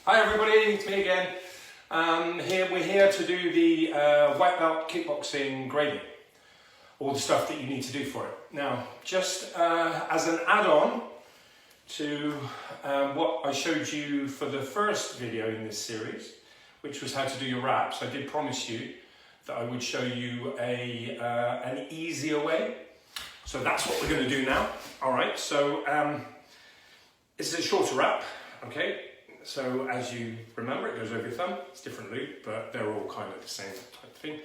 Hi everybody, it's me again. We're here to do the white belt kickboxing grading. All the stuff that you need to do for it. Now, just as an add-on to what I showed you for the first video in this series, which was how to do your wraps, I did promise you that I would show you an easier way. So that's what we're going to do now. All right, so it's a shorter wrap, okay? So as you remember, it goes over your thumb. It's different loop, but they're all kind of the same type of thing.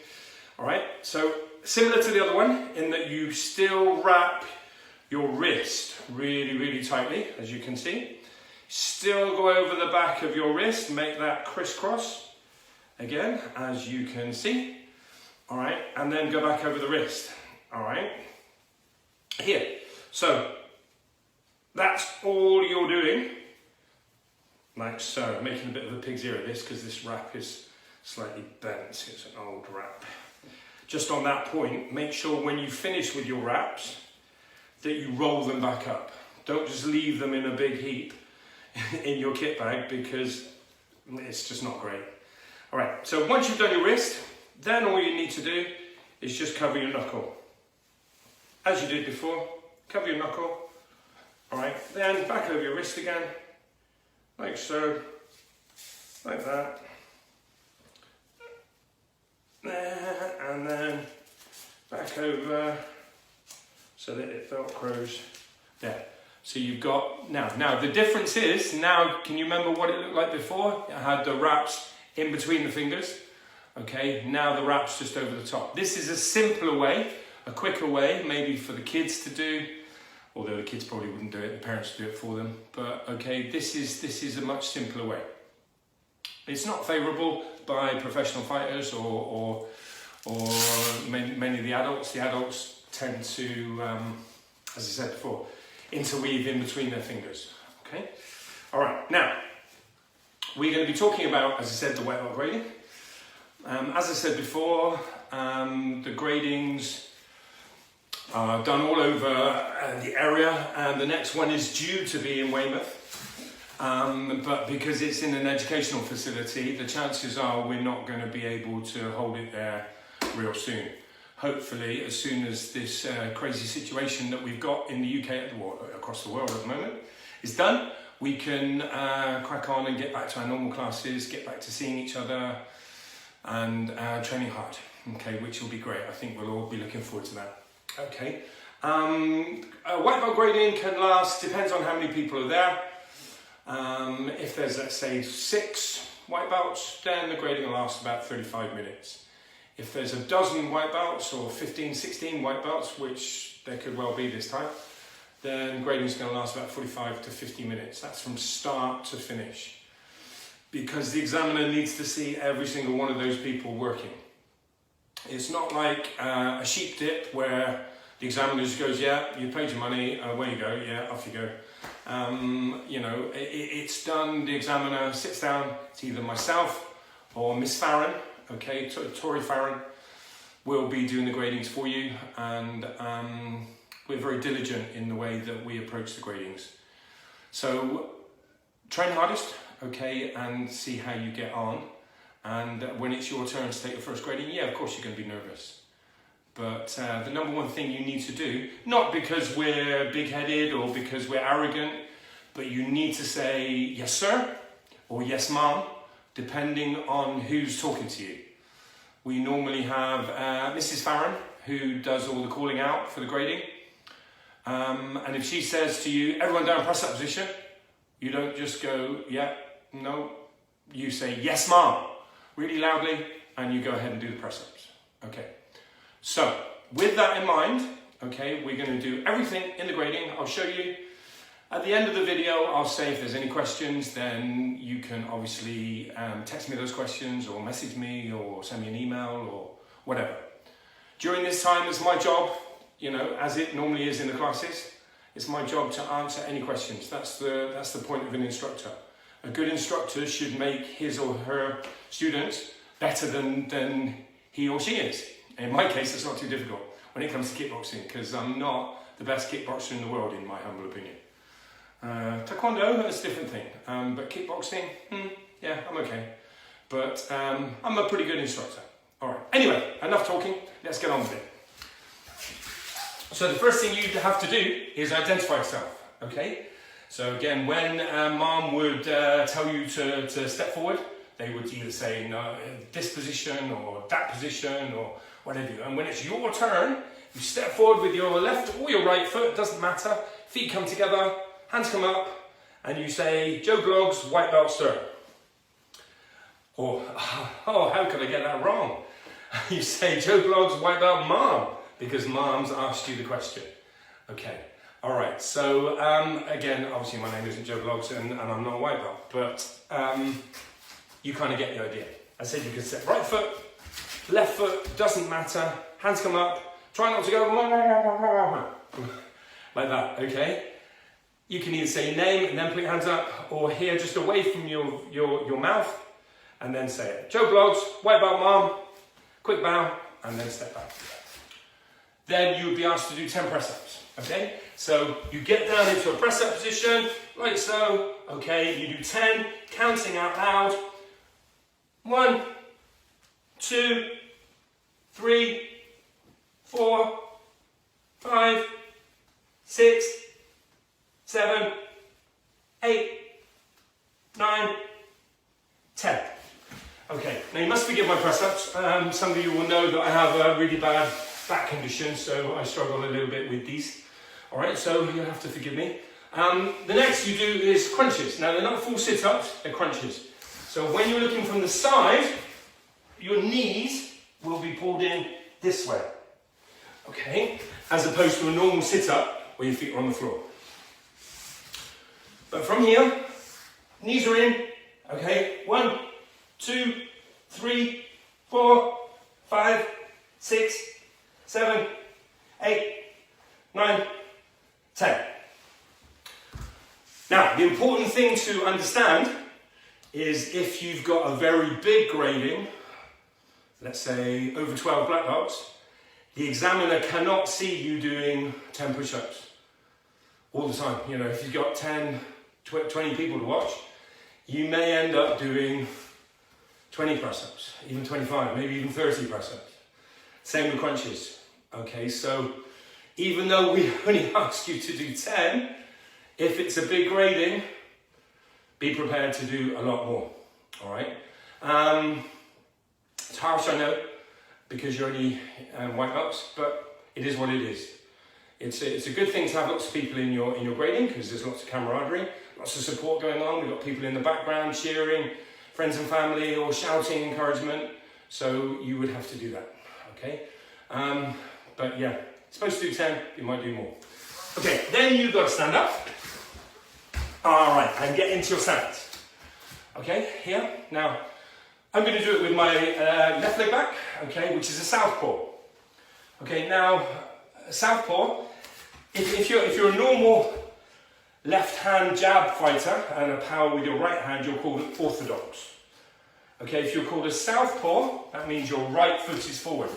All right, so similar to the other one in that you still wrap your wrist really, really tightly, as you can see. Still go over the back of your wrist, make that crisscross, again, as you can see. All right, and then go back over the wrist. All right, here. So that's all you're doing. Like so, making a bit of a pig's ear of this because this wrap is slightly bent. It's an old wrap. Just on that point, make sure when you finish with your wraps that you roll them back up. Don't just leave them in a big heap in your kit bag because it's just not great. All right, so once you've done your wrist, then all you need to do is just cover your knuckle. As you did before, cover your knuckle. All right, then back over your wrist again. Like so, like that, and then back over so that it velcros there. So you've got, now the difference is, now can you remember what it looked like before? It had the wraps in between the fingers, okay? Now the wraps just over the top. This is a simpler way, a quicker way, maybe for the kids to do. Although the kids probably wouldn't do it, the parents would do it for them. But okay, this is a much simpler way. It's not favourable by professional fighters or many of the adults. The adults tend to, as I said before, interweave in between their fingers. Okay. All right. Now we're going to be talking about, as I said, the white belt grading. As I said before, the gradings are done all over the area, and the next one is due to be in Weymouth. But because it's in an educational facility, the chances are we're not going to be able to hold it there real soon. Hopefully, as soon as this crazy situation that we've got in the UK, across the world at the moment, is done, we can crack on and get back to our normal classes, get back to seeing each other and training hard, okay, which will be great. I think we'll all be looking forward to that. Okay, white belt grading can last, depends on how many people are there. If there's, let's say, 6 white belts, then the grading will last about 35 minutes. If there's a dozen white belts or 15, 16 white belts, which there could well be this time, then grading is going to last about 45 to 50 minutes. That's from start to finish. Because the examiner needs to see every single one of those people working. It's not like a sheep dip where the examiner just goes, yeah, you paid your money, away you go, yeah, off you go. You know, it's done, the examiner sits down, it's either myself or Miss Farron, okay, Tori Farron, will be doing the gradings for you, and we're very diligent in the way that we approach the gradings. So train hardest, okay, and see how you get on. And when it's your turn to take your first grading, yeah, of course you're going to be nervous. But the number one thing you need to do, not because we're big-headed or because we're arrogant, but you need to say yes, sir, or yes, ma'am, depending on who's talking to you. We normally have Mrs. Farron, who does all the calling out for the grading. And if she says to you, everyone down press-up position, you don't just go, yeah, no, you say yes, ma'am, really loudly, and you go ahead and do the press-ups. Okay, so with that in mind, okay, we're going to do everything in the grading. I'll show you. At the end of the video, I'll say if there's any questions, then you can obviously text me those questions or message me or send me an email or whatever. During this time, it's my job, you know, as it normally is in the classes, it's my job to answer any questions. That's the point of an instructor. A good instructor should make his or her students better than he or she is. In my case, it's not too difficult when it comes to kickboxing, because I'm not the best kickboxer in the world, in my humble opinion. Taekwondo, that's a different thing, but kickboxing, yeah, I'm okay. But I'm a pretty good instructor. All right, anyway, enough talking, let's get on with it. So the first thing you have to do is identify yourself, okay? So again, when mom would tell you to step forward, they would either say no, this position or that position or whatever. And when it's your turn, you step forward with your left or your right foot, doesn't matter. Feet come together, hands come up, and you say, Joe Bloggs, white belt sir. Or, oh, how could I get that wrong? You say, Joe Bloggs, white belt mom, because mom's asked you the question. Okay, all right. So again, obviously my name isn't Joe Bloggs and I'm not a white belt, but you kind of get the idea. I said you can step right foot, left foot, doesn't matter. Hands come up, try not to go like that, okay? You can either say your name and then put your hands up, or here just away from your mouth, and then say it. Joe Bloggs, white belt mom, quick bow, and then step back. Then you would be asked to do 10 press-ups, okay? So you get down into a press-up position, like so, okay? You do 10, counting out loud. 1, 2, 3, 4, 5, 6, 7, 8, 9, 10. Okay, now you must forgive my press-ups. Some of you will know that I have a really bad back condition, so I struggle a little bit with these. All right, so you'll have to forgive me. The next you do is crunches. Now they're not full sit-ups, they're crunches. So when you're looking from the side, your knees will be pulled in this way. Okay, as opposed to a normal sit-up where your feet are on the floor. But from here, knees are in. Okay, 1, 2, 3, 4, 5, 6, 7, 8, 9, 10. Now, the important thing to understand is if you've got a very big grading, let's say over 12 black belts, the examiner cannot see you doing 10 push-ups all the time. You know, if you've got 10, 20 people to watch, you may end up doing 20 press-ups, even 25, maybe even 30 press-ups. Same with crunches. Okay, so even though we only ask you to do 10, if it's a big grading, be prepared to do a lot more. All right. It's harsh, I know, because you're only white belts, but it is what it is. It's a good thing to have lots of people in your grading because there's lots of camaraderie, lots of support going on. We've got people in the background cheering, friends and family, or shouting encouragement. So you would have to do that. Okay. But yeah, supposed to do 10, you might do more. Okay, then you've got to stand up. All right, and get into your stance. Okay, here. Now, I'm going to do it with my left leg back, okay, which is a southpaw. Okay, now, southpaw, if you're a normal left-hand jab fighter and a power with your right hand, you're called orthodox. Okay, if you're called a southpaw, that means your right foot is forward.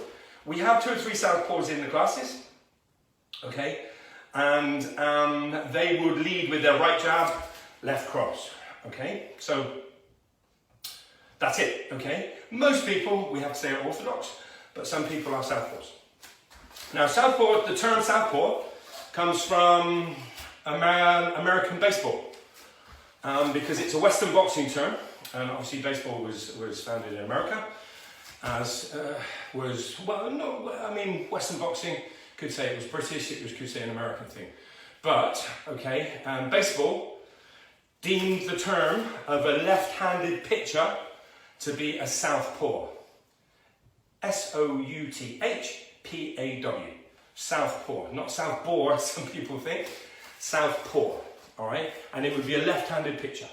We have 2 or 3 southpaws in the classes, okay, and they would lead with their right jab, left cross, okay, so that's it, okay. Most people, we have to say, are orthodox, but some people are southpaws. Now, southpaw, the term southpaw comes from American baseball, because it's a Western boxing term, and obviously baseball was founded in America, as Western boxing could say it was British, could say an American thing. But, okay, baseball deemed the term of a left-handed pitcher to be a southpaw. S-O-U-T-H-P-A-W. Southpaw, not southpaw, as some people think. Southpaw, all right? And it would be a left-handed pitcher.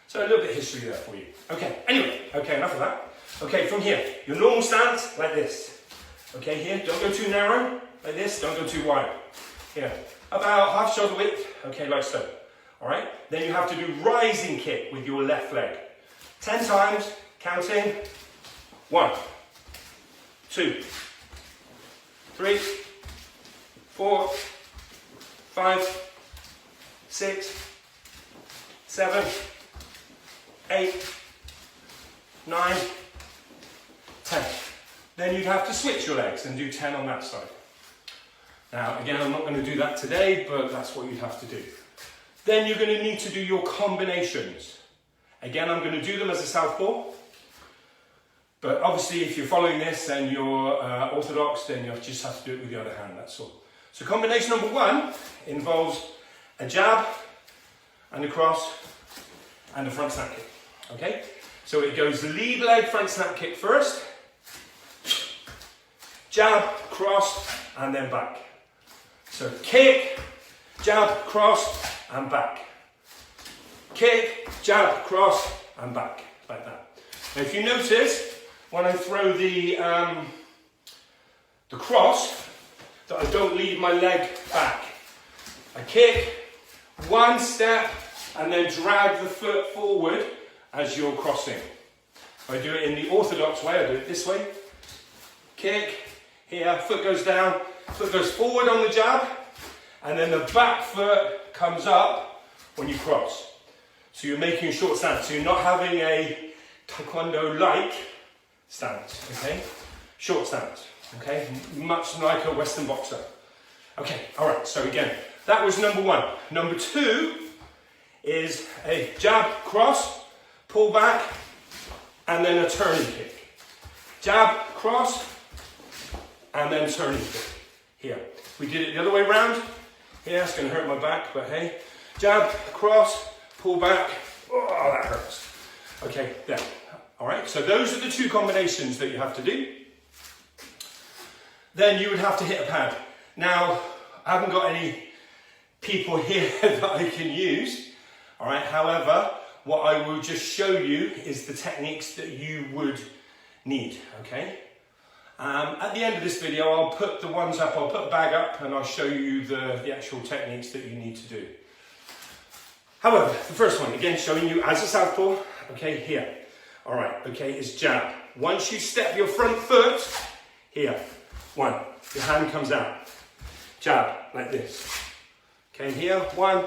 So a little bit of history there for you. Okay, anyway, okay, enough of that. Okay, from here, your normal stance, like this. Okay, here, don't go too narrow, like this, don't go too wide. Here, about half shoulder width, okay, like so. All right, then you have to do rising kick with your left leg. 10 times, counting. 1, 2, 3, 4, 5, 6, 7, 8, 9, 10. Then you'd have to switch your legs and do 10 on that side. Now, again, I'm not going to do that today, but that's what you'd have to do. Then you're going to need to do your combinations. Again, I'm going to do them as a southpaw. But obviously, if you're following this and you're orthodox, then you just have to do it with the other hand, that's all. So combination number 1 involves a jab and a cross and a front snap kick. Okay? So it goes lead leg front snap kick first, jab, cross, and then back. So kick, jab, cross, and back. Kick, jab, cross, and back, like that. Now if you notice, when I throw the cross, that I don't leave my leg back. I kick, 1 step, and then drag the foot forward as you're crossing. If I do it in the orthodox way, I do it this way. Kick, here, foot goes down, foot goes forward on the jab, and then the back foot comes up when you cross. So you're making a short stance, so you're not having a taekwondo-like stance, okay? Short stance, okay? Much like a Western boxer. Okay, all right, so again, that was number 1. Number 2 is a jab, cross, pull back, and then a turning kick. Jab, cross, and then turning kick. Here. We did it the other way around. Yeah, it's going to hurt my back, but hey. Jab, cross, pull back. Oh, that hurts. Okay, there. All right, so those are the 2 combinations that you have to do. Then you would have to hit a pad. Now, I haven't got any people here that I can use. All right, however, what I will just show you is the techniques that you would need, okay? At the end of this video, I'll put the ones up, I'll put a bag up, and I'll show you the actual techniques that you need to do. However, the first one, again, showing you as a southpaw, okay, here. All right, okay, is jab. Once you step your front foot, here, 1, your hand comes out. Jab, like this. Okay, here, 1,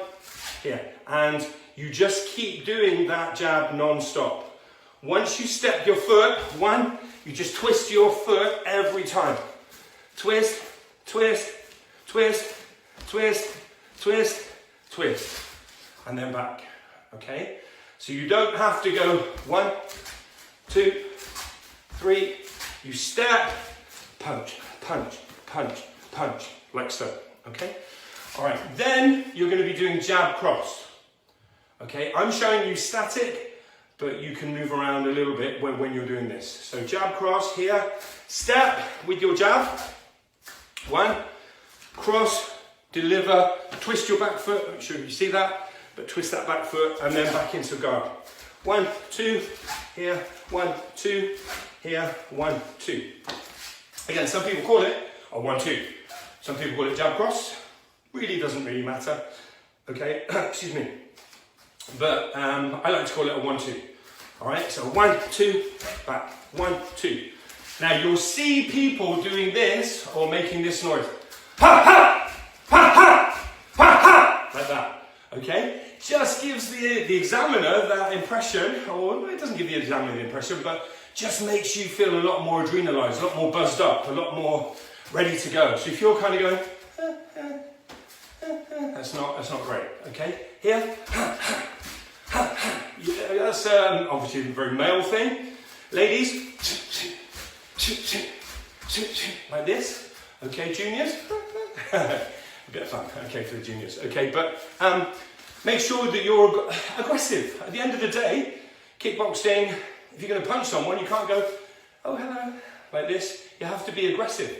here. And you just keep doing that jab non-stop. Once you step your foot, 1, you just twist your foot every time. Twist, twist, twist, twist, twist, twist. And then back, okay? So you don't have to go 1, 2, 3. You step, punch, punch, punch, punch, like so, okay? All right, then you're going to be doing jab cross. Okay, I'm showing you static, but you can move around a little bit when you're doing this. So jab cross here, step with your jab. 1, cross, deliver, twist your back foot, make sure you see that, but twist that back foot and then back into guard. 1, 2, here, 1, 2, here, 1, 2. Again, some people call it a 1, 2. Some people call it jab cross. Really doesn't really matter. Okay, excuse me. But I like to call it a 1, 2. All right, so 1, 2, back, 1, 2. Now you'll see people doing this or making this noise. Ha ha! Ha ha! Ha ha! Like that. Okay? Just gives the examiner that impression, or it doesn't give the examiner the impression, but just makes you feel a lot more adrenalized, a lot more buzzed up, a lot more ready to go. So if you're kind of going, that's not great. Okay? Here, that's obviously a very male thing. Ladies, like this. Okay, juniors. A bit of fun. Okay, for the juniors. Okay, but make sure that you're aggressive. At the end of the day, kickboxing, if you're going to punch someone, you can't go, oh, hello, like this. You have to be aggressive.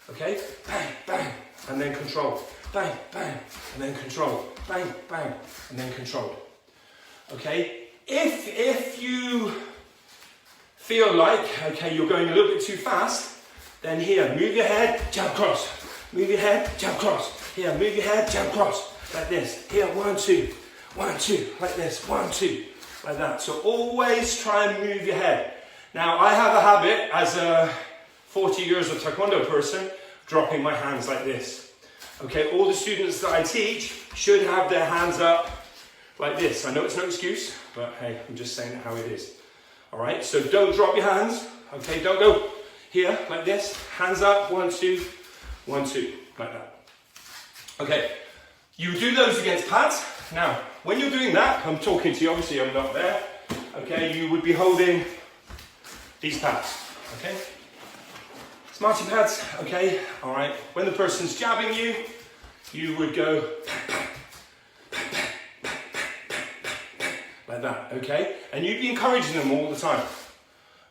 Okay? Bang, bang, and then control. Bang, bang, and then control. Bang, bang, and then control. Okay? If you feel like, okay, you're going a little bit too fast, then here, move your head, jab cross. Move your head, jab cross. Here, move your head, jab cross. Like this. Here, 1, 2. 1, 2. Like this. 1, 2. Like that. So always try and move your head. Now, I have a habit as a 40 years of Taekwondo person, dropping my hands like this. Okay, all the students that I teach should have their hands up like this. I know it's no excuse, but hey, I'm just saying how it is. All right, so don't drop your hands. Okay, don't go here like this. Hands up, 1, 2, 1, 2, like that. Okay, you do those against pads. Now, when you're doing that, I'm talking to you, obviously I'm not there. Okay, you would be holding these pads. Okay, smarty pads. Okay, all right. When the person's jabbing you, you would go like that. Okay, and you'd be encouraging them all the time.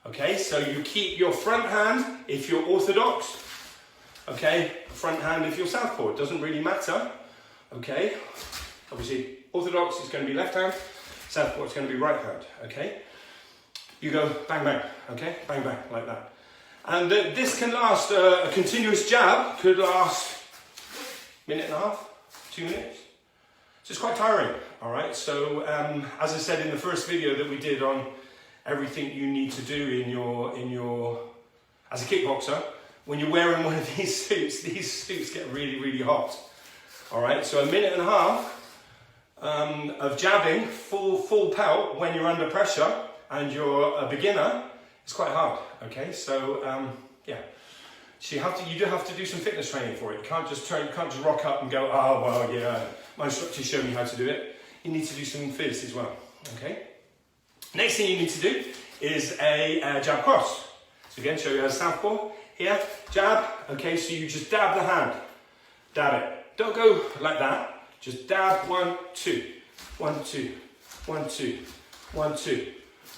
Okay, so you keep your front hand if you're orthodox. Okay, front hand if you're southpaw. It doesn't really matter. Okay, obviously orthodox is going to be left hand, southpaw is going to be right hand. Okay, you go bang bang. Okay, bang bang like that. And this can last, a continuous jab could last a minute and a half, 2 minutes. So it's quite tiring. All right, so as I said in the first video that we did on everything you need to do in your as a kickboxer, when you're wearing one of these suits get really, really hot. All right, so a minute and a half of jabbing, full pelt when you're under pressure and you're a beginner, it's quite hard. Okay, so yeah, so you do have to do some fitness training for it. You can't just rock up and go, oh well, yeah, my instructor showed me how to do it. You need to do some fizz as well. Okay. Next thing you need to do is a jab cross. So again, show you how to southpaw. Here, jab. Okay, so you just dab the hand. Dab it. Don't go like that. Just dab, 1, 2, 1, 2, 1, 2, 1, 2,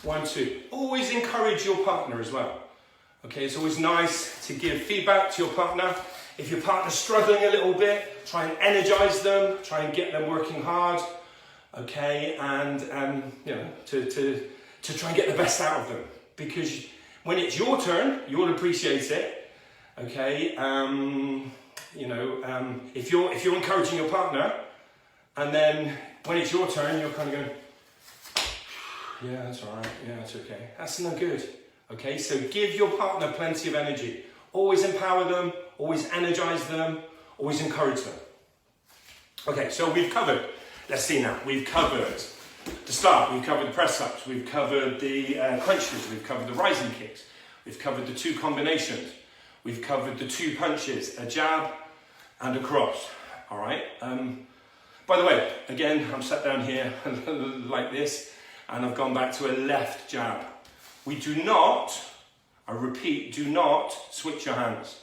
1, 2. Always encourage your partner as well. Okay, it's always nice to give feedback to your partner. If your partner's struggling a little bit, try and energize them. Try and get them working hard. Okay, and you know, to try and get the best out of them, because when it's your turn, you'll appreciate it. Okay, you know, if you're encouraging your partner, and then when it's your turn, you're kind of going, yeah, that's all right, yeah, that's okay. That's no good. Okay, so give your partner plenty of energy. Always empower them. Always energize them. Always encourage them. Okay, so we've covered. Let's see now. We've covered the start. We've covered the press-ups. We've covered the crunches. We've covered the rising kicks. We've covered the 2 combinations. We've covered the 2 punches, a jab and a cross. All right. By the way, again, I'm sat down here like this, and I've gone back to a left jab. We do not, I repeat, do not switch your hands.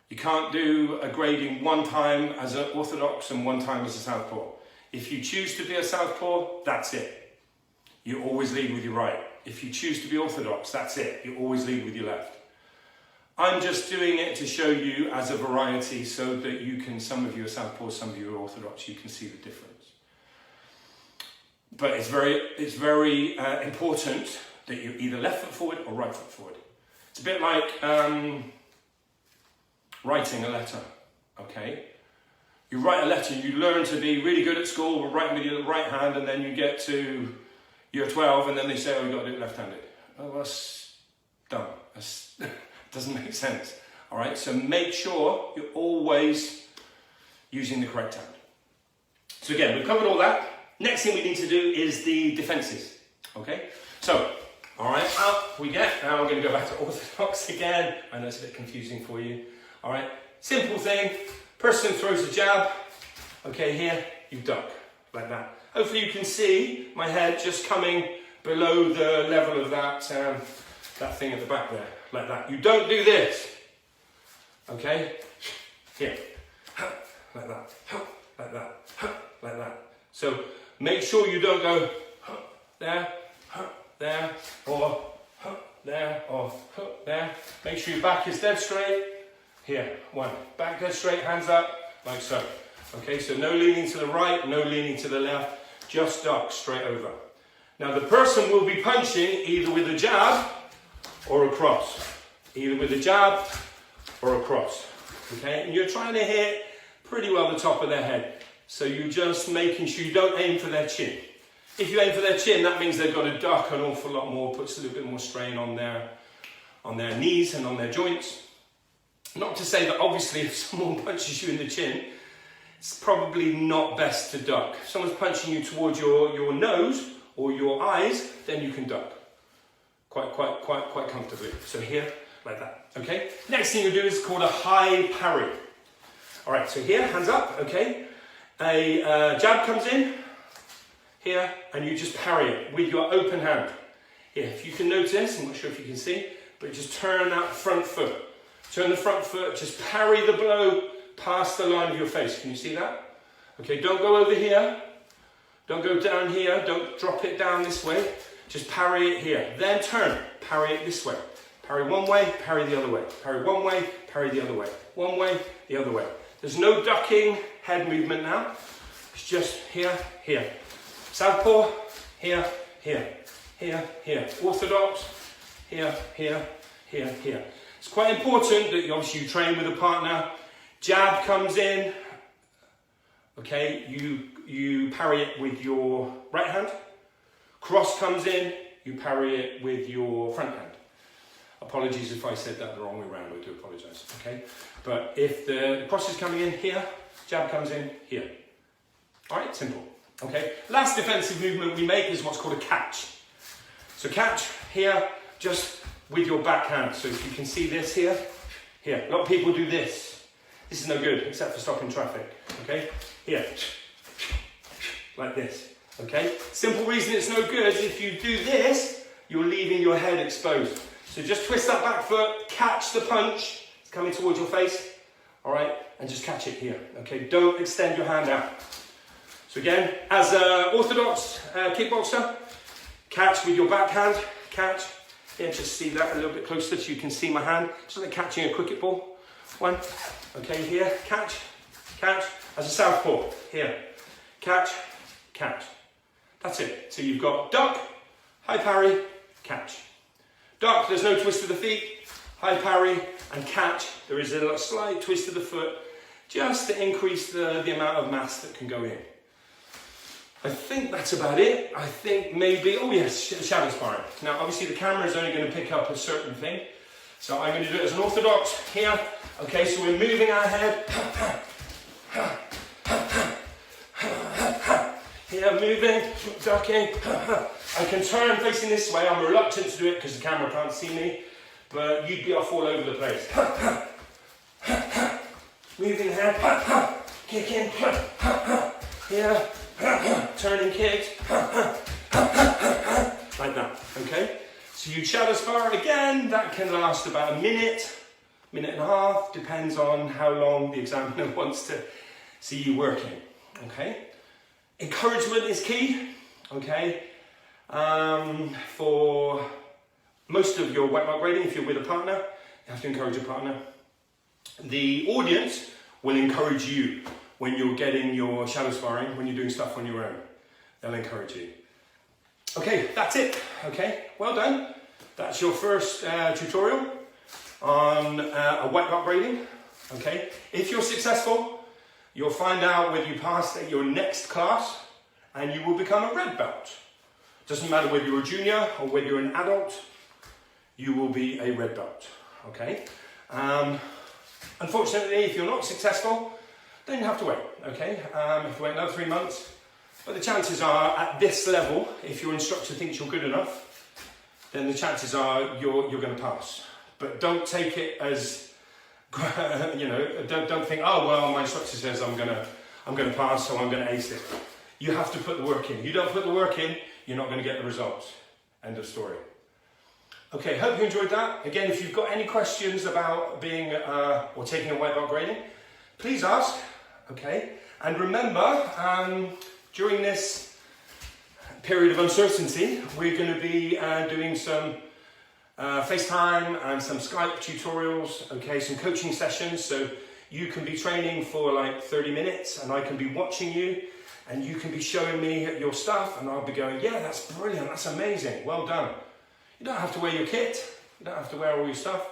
You can't do a grading one time as an orthodox and one time as a southpaw. If you choose to be a southpaw, that's it. You always lead with your right. If you choose to be orthodox, that's it. You always lead with your left. I'm just doing it to show you as a variety so that you can, some of you are southpaw, some of you are orthodox, you can see the difference. But it's very important that you're either left foot forward or right foot forward. It's a bit like writing a letter, okay? You write a letter, you learn to be really good at school, we're writing with your right hand, and then you get to year 12, and then they say, oh, you've got to do it left-handed. Oh, that's dumb. That doesn't make sense. All right, so make sure you're always using the correct hand. So again, we've covered all that. Next thing we need to do is the defenses, okay? So, all right, up we get. Now we're going to go back to orthodox again. I know it's a bit confusing for you. All right, simple thing. Person throws a jab. Okay, here, you duck, like that. Hopefully you can see my head just coming below the level of that thing at the back there, like that. You don't do this. Okay, here, like that, like that, like that. So make sure you don't go there, there, or there, or there. Make sure your back is dead straight. Here, 1. Back dead straight, hands up, like so. Okay, so no leaning to the right, no leaning to the left, just duck straight over. Now the person will be punching either with a jab or a cross. Either with a jab or a cross. Okay, and you're trying to hit pretty well the top of their head. So you're just making sure you don't aim for their chin. If you aim for their chin, that means they've got to duck an awful lot more, puts a little bit more strain on their knees and on their joints. Not to say that obviously if someone punches you in the chin, it's probably not best to duck. If someone's punching you towards your nose or your eyes, then you can duck. quite comfortably. So here, like that, okay? Next thing you do is called a high parry. All right, so here, hands up, okay? A jab comes in, here, and you just parry it with your open hand. Here, if you can notice, I'm not sure if you can see, but just turn that front foot. Turn the front foot, just parry the blow past the line of your face. Can you see that? Okay, don't go over here. Don't go down here. Don't drop it down this way. Just parry it here. Then turn, parry it this way. Parry one way, parry the other way. Parry one way, parry the other way. One way, the other way. There's no ducking head movement now. It's just here, here. Southpaw, here, here. Here, here. Orthodox, here, here, here, here. It's quite important that you train with a partner. Jab comes in. Okay, you parry it with your right hand. Cross comes in, you parry it with your front hand. Apologies if I said that the wrong way around, I do apologise, okay? But if the cross is coming in here, jab comes in here. All right, simple, okay? Last defensive movement we make is what's called a catch. So catch here, just with your back hand. So if you can see this here, here. A lot of people do this. This is no good, except for stopping traffic, okay? Here, like this, okay? Simple reason it's no good is if you do this, you're leaving your head exposed. So just twist that back foot, catch the punch, it's coming towards your face, all right? And just catch it here, okay? Don't extend your hand out. So again, as an orthodox kickboxer, catch with your back hand, catch. Here, just see that a little bit closer so you can see my hand. Just like catching a cricket ball. One, okay, here, catch, catch. As a southpaw, here, catch, catch. That's it. So you've got duck, high parry, catch. Duck, there's no twist of the feet, high parry, and catch. There is a slight twist of the foot, just to increase the amount of mass that can go in. I think that's about it. I think maybe, oh yes, shadow sparring. Now obviously the camera is only going to pick up a certain thing. So I'm going to do it as an orthodox here. Okay, so we're moving our head. Here, moving, ducking. I can turn facing this way. I'm reluctant to do it because the camera can't see me, but you'd be off all over the place. Moving head, kicking, here, turning kicks, like that, okay? So you shadow spar again, that can last about a minute, minute and a half, depends on how long the examiner wants to see you working, okay? Encouragement is key, okay? For most of your white belt grading, if you're with a partner, you have to encourage a partner. The audience will encourage you when you're getting your shadow sparring, when you're doing stuff on your own. They'll encourage you. Okay, that's it, okay? Well done. That's your first tutorial on a white belt grading, okay? If you're successful, you'll find out whether you pass at your next class and you will become a red belt. Doesn't matter whether you're a junior or whether you're an adult, you will be a red belt, okay? Unfortunately, if you're not successful, then you have to wait, okay? You have to wait another 3 months. But the chances are, at this level, if your instructor thinks you're good enough, then the chances are you're going to pass. But don't take it as, you know, don't think, oh well, my instructor says I'm going to pass, so I'm going to ace it. You have to put the work in. You don't put the work in, you're not going to get the results. End of story. Okay, hope you enjoyed that. Again, if you've got any questions about being or taking a white belt grading, please ask. Okay, and remember, during this period of uncertainty, we're going to be doing some FaceTime and some Skype tutorials, okay, some coaching sessions, so you can be training for like 30 minutes and I can be watching you and you can be showing me your stuff and I'll be going, yeah, that's brilliant, that's amazing, well done. You don't have to wear your kit, you don't have to wear all your stuff,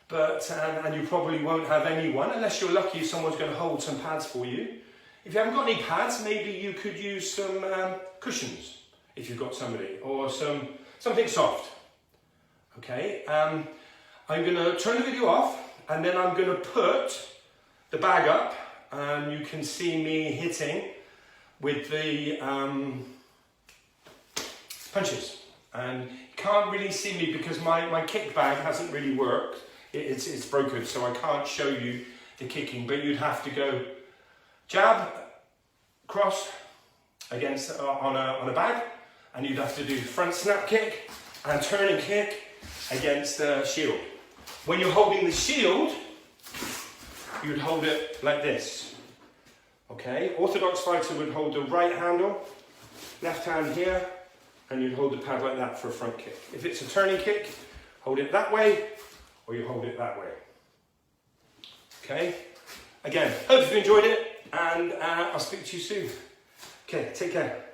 but and you probably won't have anyone, unless you're lucky someone's going to hold some pads for you. If you haven't got any pads, maybe you could use some cushions, if you've got somebody, or something soft. Okay, I'm going to turn the video off, and then I'm going to put the bag up, and you can see me hitting with the punches. And you can't really see me because my kick bag hasn't really worked. It's broken, so I can't show you the kicking, but you'd have to go jab, cross against on a bag, and you'd have to do front snap kick and turning kick against the shield. When you're holding the shield, you'd hold it like this. Okay, orthodox fighter would hold the right handle, left hand here, and you'd hold the pad like that for a front kick. If it's a turning kick, hold it that way, or you hold it that way. Okay, again, hope you enjoyed it, and I'll speak to you soon. Okay, take care.